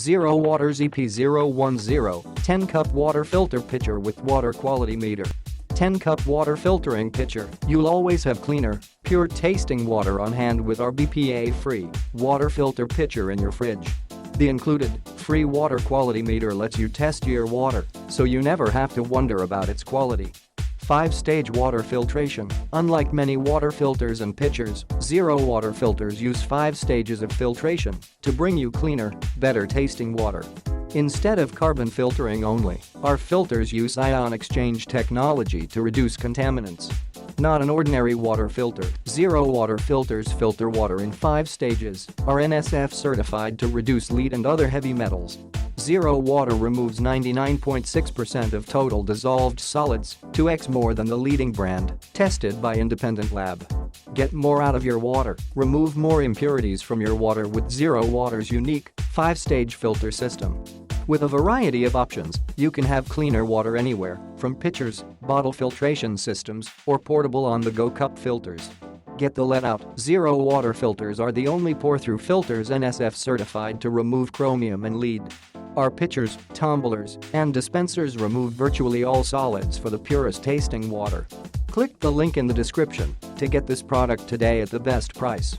ZeroWater ZP010 10-cup water filter pitcher with water quality meter. 10-cup water filtering pitcher. You'll always have cleaner, pure tasting water on hand with our BPA-Free water filter pitcher in your fridge. The included, free water quality meter lets you test your water, so you never have to wonder about its quality. 5-stage water filtration. Unlike many water filters and pitchers, ZeroWater filters use 5 stages of filtration to bring you cleaner, better tasting water. Instead of carbon filtering only, our filters use ion exchange technology to reduce contaminants. Not an ordinary water filter, ZeroWater filters filter water in 5 stages, are NSF certified to reduce lead and other heavy metals. ZeroWater removes 99.6% of total dissolved solids, 2x more than the leading brand, tested by independent lab. Get more out of your water, remove more impurities from your water with ZeroWater's unique 5-stage filter system. With a variety of options, you can have cleaner water anywhere, from pitchers, bottle filtration systems, or portable on-the-go cup filters. Get the let out. ZeroWater filters are the only pour-through filters NSF certified to remove chromium and lead. Our pitchers, tumblers, and dispensers remove virtually all solids for the purest tasting water. Click the link in the description to get this product today at the best price.